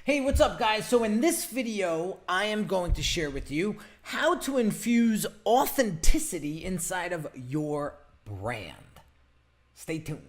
Hey, what's up guys? So in this video, I am going to share with you how to infuse authenticity inside of your brand. Stay tuned.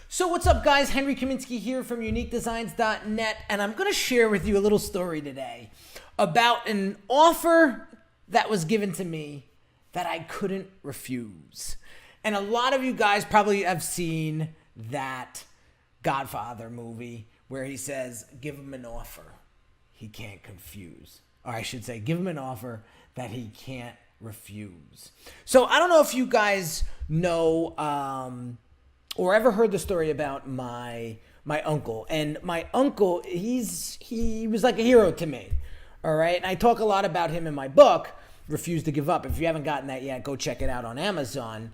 So what's up guys? Henry Kaminski here from uniquedesignz.net, and I'm going to share with you a little story today about an offer that was given to me that I couldn't refuse. And a lot of you guys probably have seen that Godfather movie where he says, give him an offer he can't confuse. Or I should say, give him an offer that he can't refuse. So I don't know if you guys know or ever heard the story about my uncle. And my uncle, he was like a hero to me. All right. And I talk a lot about him in my book, Refuse to Give Up. If you haven't gotten that yet, go check it out on Amazon.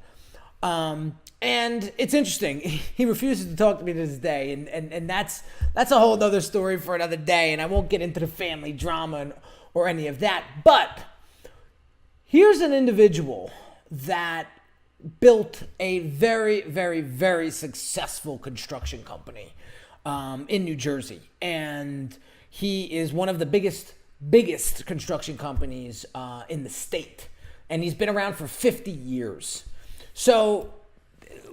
And it's interesting. He refuses to talk to me to this day. And that's a whole other story for another day. And I won't get into the family drama or any of that. But here's an individual that built a very, very, very successful construction company in New Jersey. And he is one of the biggest construction companies in the state. And he's been around for 50 years. So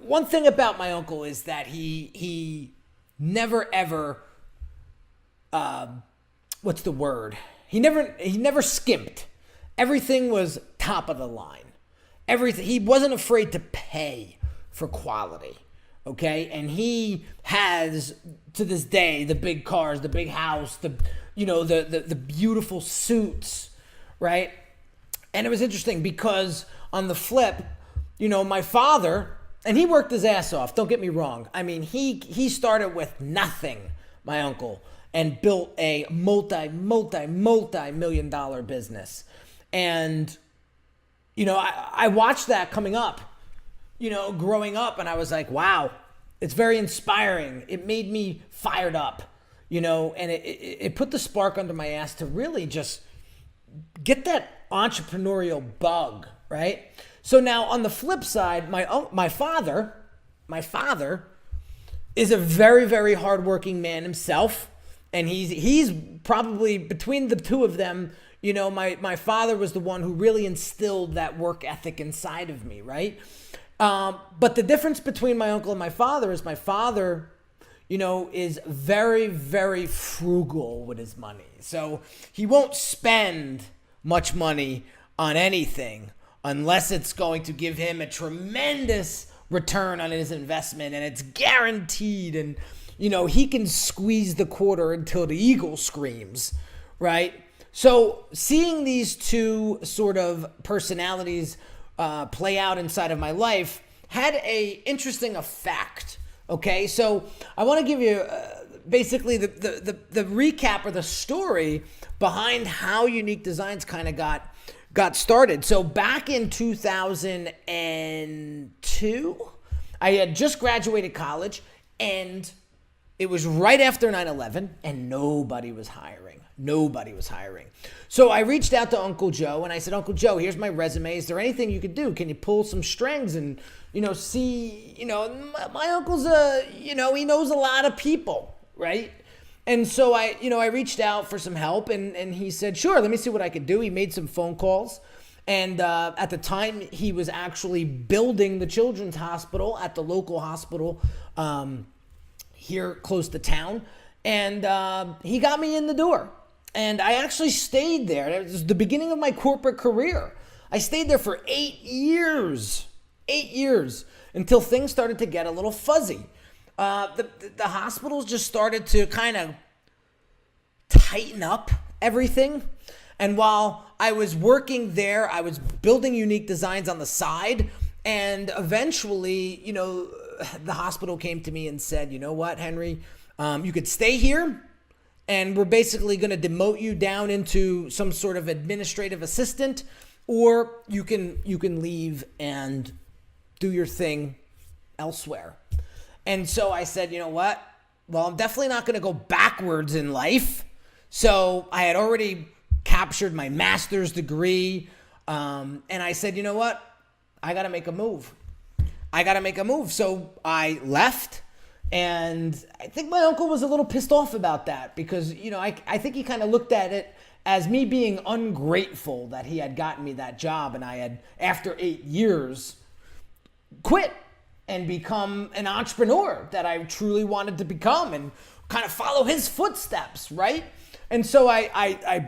one thing about my uncle is that he never ever, what's the word? He never skimped. Everything was top of the line. Everything. He wasn't afraid to pay for quality. Okay. And he has to this day, the big cars, the big house, the beautiful suits, right? And it was interesting because on the flip, my father, and he worked his ass off. Don't get me wrong. I mean, he started with nothing, my uncle, and built a multi-million dollar business. And, I watched that coming up, growing up, and I was like, wow, it's very inspiring. It made me fired up. And it put the spark under my ass to really just get that entrepreneurial bug, right? So now on the flip side, my father is a very, very hardworking man himself. And he's probably, between the two of them, my father was the one who really instilled that work ethic inside of me, right? But the difference between my uncle and my father is my father is very, very frugal with his money. So he won't spend much money on anything unless it's going to give him a tremendous return on his investment and it's guaranteed. And, he can squeeze the quarter until the eagle screams, right? So seeing these two sort of personalities play out inside of my life had a interesting effect. Okay, so I want to give you basically the recap or the story behind how Unique Designz kind of got started. So back in 2002, I had just graduated college, and it was right after 9/11, and nobody was hiring. So I reached out to Uncle Joe, and I said, Uncle Joe, here's my resume. Is there anything you could do? Can you pull some strings and see, my uncle's he knows a lot of people, right? And so I reached out for some help, and he said, sure, let me see what I could do. He made some phone calls, and at the time, he was actually building the children's hospital at the local hospital here close to town, and he got me in the door. And I actually stayed there. It was the beginning of my corporate career. I stayed there for 8 years. 8 years until things started to get a little fuzzy. The hospitals just started to kind of tighten up everything. And while I was working there, I was building Unique Designz on the side. And eventually, the hospital came to me and said, you know what, Henry, you could stay here. And we're basically going to demote you down into some sort of administrative assistant, or you can leave and do your thing elsewhere. And so I said, you know what? Well, I'm definitely not going to go backwards in life. So I had already captured my master's degree. And I said, you know what? I got to make a move. So I left. And I think my uncle was a little pissed off about that because, I think he kind of looked at it as me being ungrateful that he had gotten me that job. And I had, after 8 years, quit and become an entrepreneur that I truly wanted to become and kind of follow his footsteps, right? And so I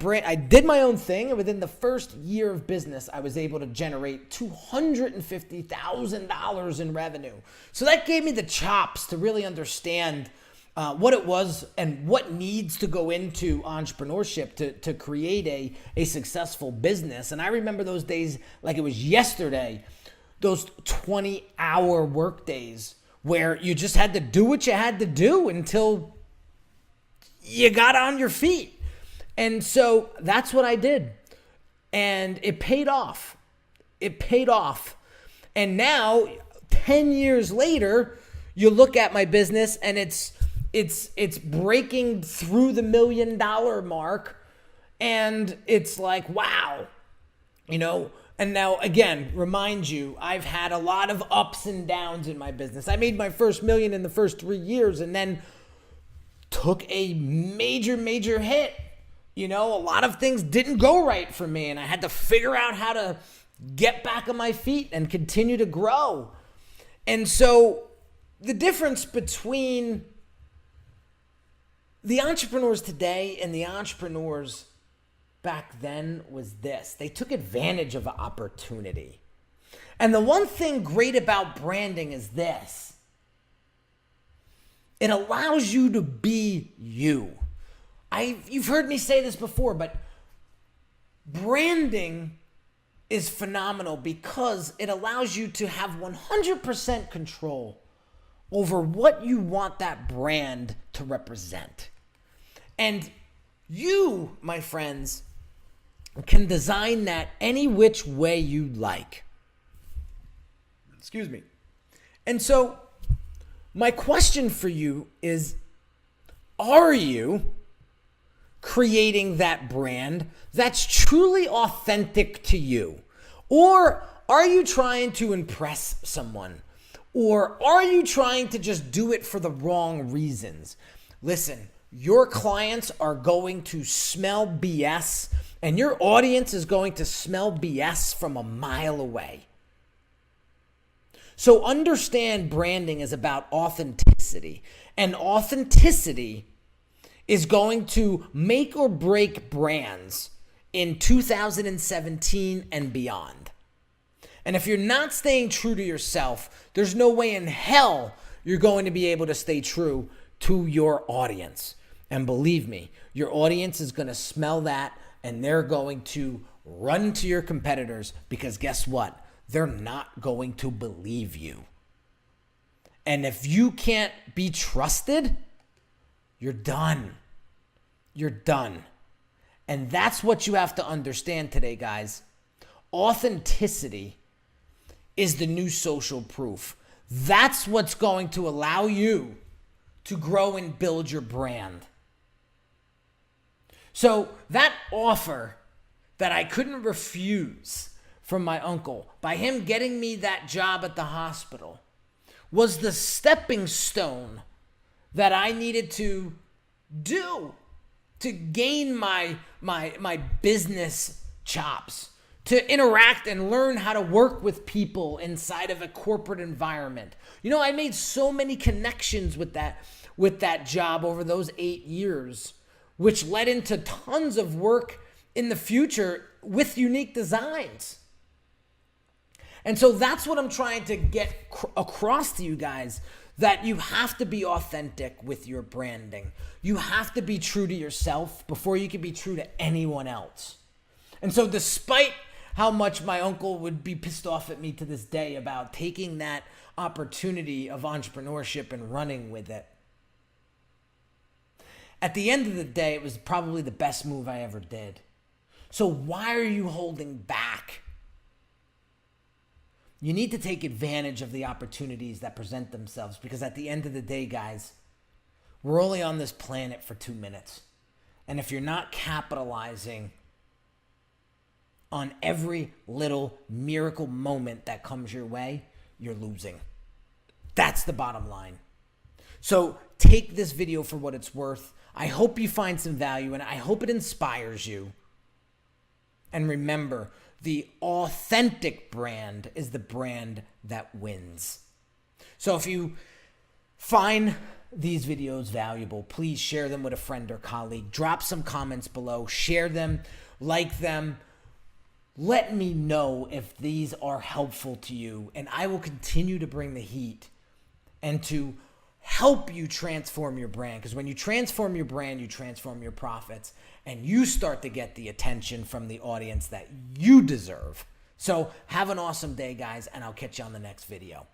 did my own thing, and within the first year of business, I was able to generate $250,000 in revenue. So that gave me the chops to really understand what it was and what needs to go into entrepreneurship to create a successful business. And I remember those days like it was yesterday, those 20-hour work days where you just had to do what you had to do until you got on your feet. And so that's what I did. And it paid off. And now, 10 years later, you look at my business and it's breaking through the $1 million mark. And it's like, wow, And now, again, remind you, I've had a lot of ups and downs in my business. I made my first $1 million in the first 3 years and then took a major hit. A lot of things didn't go right for me, and I had to figure out how to get back on my feet and continue to grow. And so the difference between the entrepreneurs today and the entrepreneurs back then was this. They took advantage of opportunity. And the one thing great about branding is this. It allows you to be you. You've heard me say this before, but branding is phenomenal because it allows you to have 100% control over what you want that brand to represent. And you, my friends, can design that any which way you like. Excuse me. And so my question for you is, are you creating that brand that's truly authentic to you? Or are you trying to impress someone? Or are you trying to just do it for the wrong reasons? Listen, your clients are going to smell BS, and your audience is going to smell BS from a mile away. So understand branding is about authenticity, and authenticity is going to make or break brands in 2017 and beyond. And if you're not staying true to yourself, there's no way in hell you're going to be able to stay true to your audience. And believe me, your audience is going to smell that, and they're going to run to your competitors because guess what? They're not going to believe you. And if you can't be trusted, you're done. You're done. And that's what you have to understand today, guys. Authenticity is the new social proof. That's what's going to allow you to grow and build your brand. So that offer that I couldn't refuse from my uncle, by him getting me that job at the hospital, was the stepping stone that I needed to do to gain my business chops, to interact and learn how to work with people inside of a corporate environment. I made so many connections with that job over those 8 years, which led into tons of work in the future with Unique Designz. And so that's what I'm trying to get across to you guys, that you have to be authentic with your branding. You have to be true to yourself before you can be true to anyone else. And so despite how much my uncle would be pissed off at me to this day about taking that opportunity of entrepreneurship and running with it, at the end of the day, it was probably the best move I ever did. So why are you holding back? You need to take advantage of the opportunities that present themselves, because at the end of the day, guys, we're only on this planet for 2 minutes. And if you're not capitalizing on every little miracle moment that comes your way, you're losing. That's the bottom line. So take this video for what it's worth. I hope you find some value and I hope it inspires you. And remember, the authentic brand is the brand that wins. So if you find these videos valuable, please share them with a friend or colleague. Drop some comments below. Share them, like them. Let me know if these are helpful to you, and I will continue to bring the heat and to help you transform your brand. Because when you transform your brand, you transform your profits, and you start to get the attention from the audience that you deserve. So have an awesome day, guys, and I'll catch you on the next video.